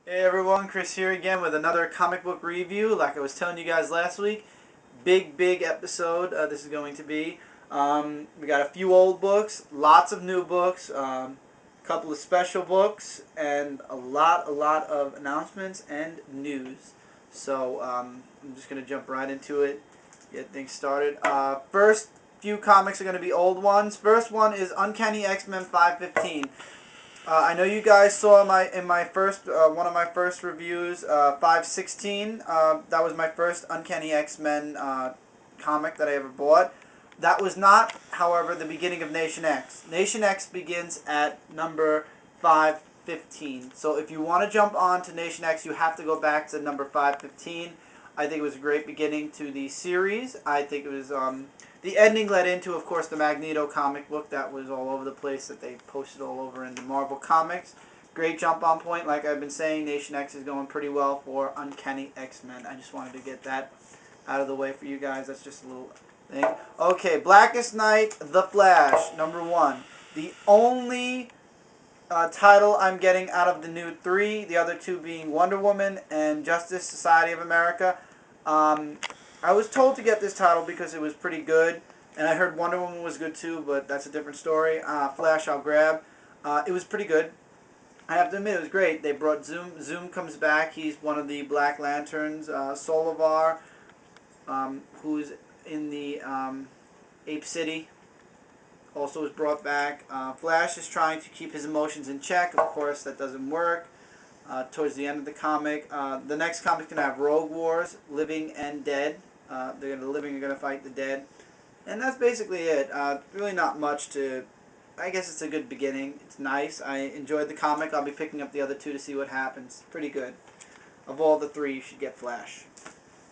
Hey everyone, Chris here again with another comic book review. Like I was telling you guys last week, big episode this is going to be. We got a few old books, lots of new books, a couple of special books, and a lot of announcements and news. So I'm just going to jump right into it, get things started. First few comics are going to be old ones. First one is Uncanny X-Men 515. I know you guys saw my first one of my first reviews, 516. That was my first Uncanny X-Men comic that I ever bought. That was not, however, the beginning of Nation X. Nation X begins at number 515. So if you want to jump on to Nation X, you have to go back to number 515. I think it was a great beginning to the series. I think it was the ending led into, of course, the Magneto comic book that was all over the place that they posted all over in the Marvel Comics. Great jump on point. Like I've been saying, Nation X is going pretty well for Uncanny X-Men. I just wanted to get that out of the way for you guys. That's just a little thing. Okay, Blackest Night, The Flash, number 1. The only title I'm getting out of the new 3, the other 2 being Wonder Woman and Justice Society of America. I was told to get this title because it was pretty good, and I heard Wonder Woman was good too, but that's a different story. Flash I'll grab. It was pretty good. I have to admit it was great. They brought Zoom. Zoom comes back. He's one of the Black Lanterns. Solivar, who's in the Ape City, also is brought back. Flash is trying to keep his emotions in check. Of course, that doesn't work. Towards the end of the comic, the next comic can have Rogue Wars, Living and Dead. The living are going to fight the dead, and that's basically it. Really not much to. I guess it's a good beginning. It's nice. I enjoyed the comic. I'll be picking up the other 2 to see what happens. Pretty good. Of all the 3, you should get Flash.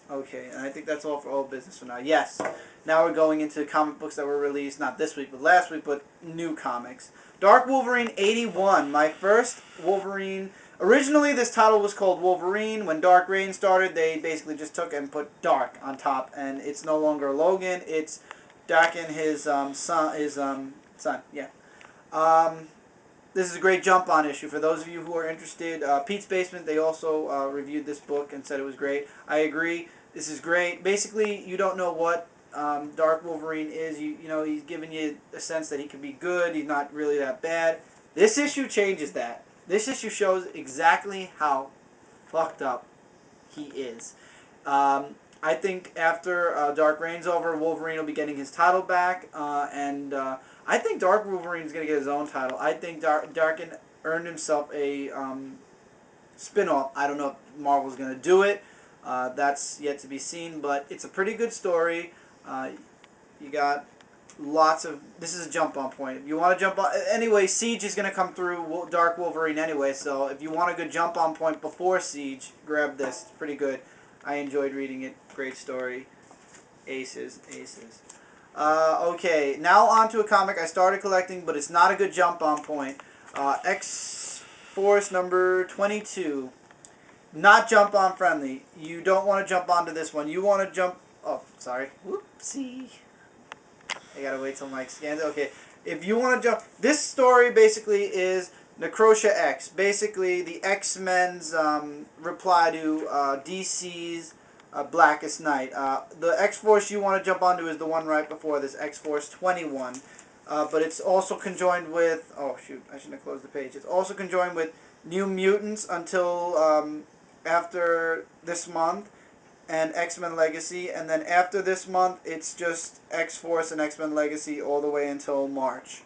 Okay, and I think that's all for old business for now. Yes, now we're going into comic books that were released, not this week, but last week, but new comics. Dark Wolverine 81, my first Wolverine. Originally, this title was called Wolverine. When Dark Reign started, they basically just took and put Dark on top, and it's no longer Logan. It's Dark and his son. Yeah. This is a great jump-on issue. For those of you who are interested, Pete's Basement, they also reviewed this book and said it was great. I agree. This is great. Basically, you don't know what Dark Wolverine is. You know, he's giving you a sense that he could be good. He's not really that bad. This issue changes that. This issue shows exactly how fucked up he is. I think after Dark Reign's over, Wolverine will be getting his title back, and I think Dark Wolverine's going to get his own title. I think Darkin earned himself a spin-off. I don't know if Marvel's going to do it. That's yet to be seen, but it's a pretty good story. You got lots of... This is a jump-on point. If you want to jump on... Anyway, Siege is going to come through Dark Wolverine anyway, so if you want a good jump-on point before Siege, grab this. It's pretty good. I enjoyed reading it. Great story. Aces. Okay, now on to a comic I started collecting, but it's not a good jump-on point. X-Force number 22. Not jump-on friendly. You don't want to jump onto this one. You want to jump... Oh, sorry. Whoopsie. I gotta wait till Mike scans it. Okay, if you want to jump... This story basically is Necrotia X. Basically, the X-Men's reply to DC's Blackest Night. The X-Force you want to jump onto is the one right before this, X-Force 21. But it's also conjoined with... Oh, shoot. I shouldn't have closed the page. It's also conjoined with New Mutants until after this month, and X-Men Legacy. And then after this month, it's just X-Force and X-Men Legacy all the way until March.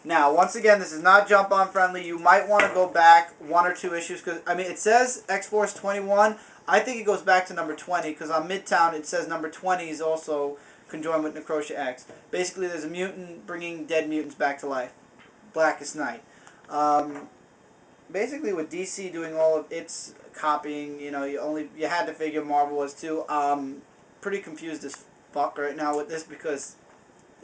Now, once again, this is not jump-on friendly. You might want to go back 1 or 2 issues, because, I mean, it says X-Force 21. I think it goes back to number 20, because on Midtown it says number 20 is also conjoined with Necrotia X. Basically, there's a mutant bringing dead mutants back to life. Blackest Night. Basically, with DC doing all of its copying, you know, you had to figure Marvel was too. Pretty confused as fuck right now with this, because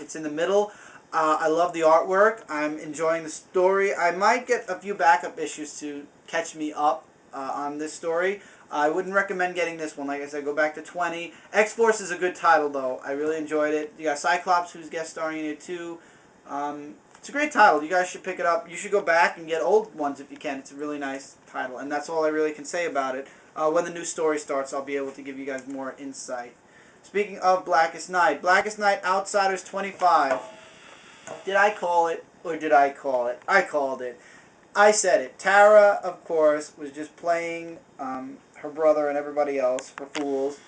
it's in the middle. I love the artwork. I'm enjoying the story. I might get a few backup issues to catch me up on this story. I wouldn't recommend getting this one. Like I said, go back to 20. X-Force is a good title, though. I really enjoyed it. You got Cyclops, who's guest starring in it, too. It's a great title. You guys should pick it up. You should go back and get old ones if you can. It's a really nice title, and that's all I really can say about it. When the new story starts, I'll be able to give you guys more insight. Speaking of Blackest Night, Blackest Night Outsiders 25. Did I call it, or did I call it? I called it. I said it. Tara, of course, was just playing her brother and everybody else for fools,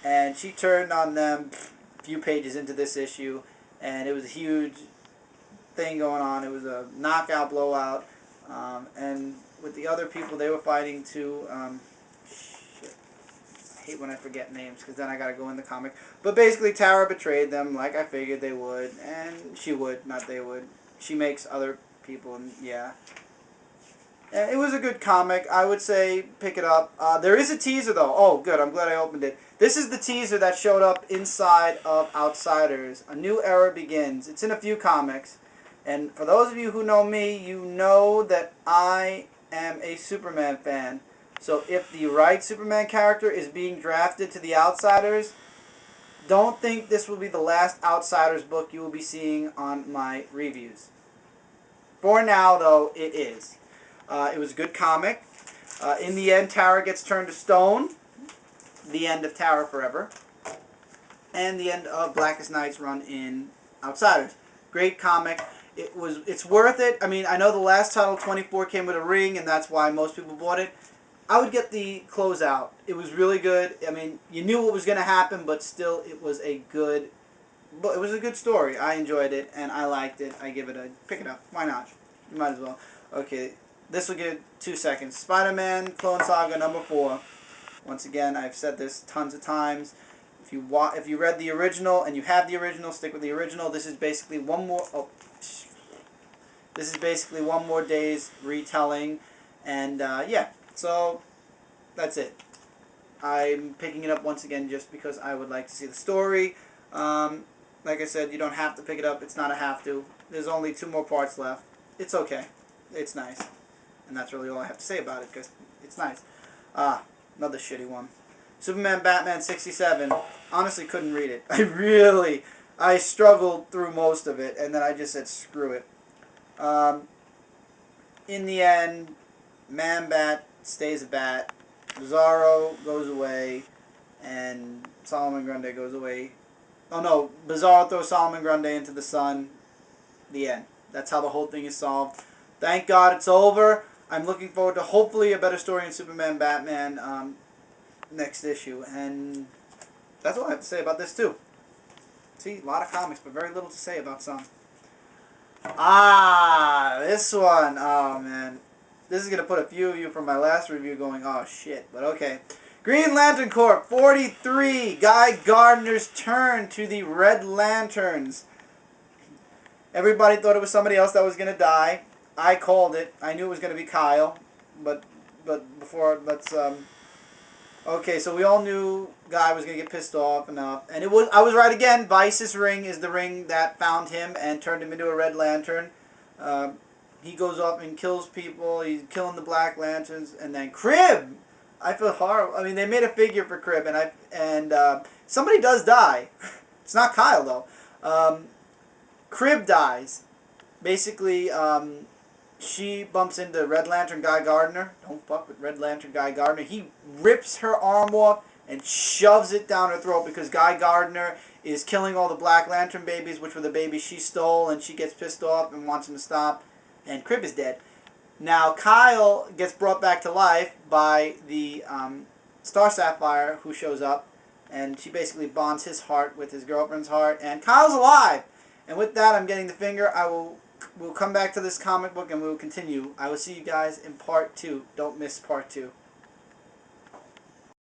and she turned on them a few pages into this issue, and it was a huge thing going on. It was a knockout, blowout, and with the other people, they were fighting too. Shit. I hate when I forget names, because then I gotta go in the comic. But basically, Tara betrayed them, like I figured they would, and she would, not they would. She makes other people, and yeah. It was a good comic. I would say pick it up. There is a teaser, though. Oh, good. I'm glad I opened it. This is the teaser that showed up inside of Outsiders. A New Era Begins. It's in a few comics. And for those of you who know me, you know that I am a Superman fan. So if the right Superman character is being drafted to the Outsiders, don't think this will be the last Outsiders book you will be seeing on my reviews. For now, though, it is. It was a good comic. In the end, Tara gets turned to stone. The end of Tara Forever. And the end of Blackest Night's run in Outsiders. Great comic. It's worth it. I mean, I know the last title, 24, came with a ring, and that's why most people bought it. I would get the closeout. It was really good. I mean, you knew what was going to happen, but still, it was a good story. I enjoyed it, and I liked it. I give it a pick it up. Why not? You might as well. Okay, this will give 2 seconds. Spider-Man Clone Saga #4. Once again, I've said this tons of times. If you read the original and you have the original, stick with the original. This is basically one more. This is basically one more day's retelling, and yeah. So that's it. I'm picking it up once again just because I would like to see the story. Like I said, you don't have to pick it up. It's not a have to. There's only 2 more parts left. It's okay. It's nice. And that's really all I have to say about it because it's nice. Another shitty one. Superman Batman 67. Honestly couldn't read it. I struggled through most of it and then I just said screw it. In the end, Man-Bat stays a bat. Bizarro goes away and Solomon Grundy goes away. Oh no, Bizarro throws Solomon Grundy into the sun. The end. That's how the whole thing is solved. Thank God it's over. I'm looking forward to hopefully a better story in Superman Batman next issue. And that's all I have to say about this too. See, a lot of comics, but very little to say about some. This one. Oh man. This is going to put a few of you from my last review going, oh shit, but okay. Green Lantern Corps 43. Guy Gardner's turn to the Red Lanterns. Everybody thought it was somebody else that was going to die. I called it. I knew it was going to be Kyle. But before, let's... Okay, so we all knew Guy was going to get pissed off enough. And I was right again. Vice's ring is the ring that found him and turned him into a Red Lantern. He goes up and kills people. He's killing the Black Lanterns. And then Crib! I feel horrible. I mean, they made a figure for Crib. And somebody does die. It's not Kyle, though. Crib dies. Basically, she bumps into Red Lantern Guy Gardner. Don't fuck with Red Lantern Guy Gardner. He rips her arm off and shoves it down her throat because Guy Gardner is killing all the Black Lantern babies, which were the babies she stole, and she gets pissed off and wants him to stop. And Crib is dead. Now, Kyle gets brought back to life by the Star Sapphire, who shows up, and she basically bonds his heart with his girlfriend's heart, and Kyle's alive! And with that, I'm getting the finger. We'll come back to this comic book, and we'll continue. I will see you guys in part 2. Don't miss part 2.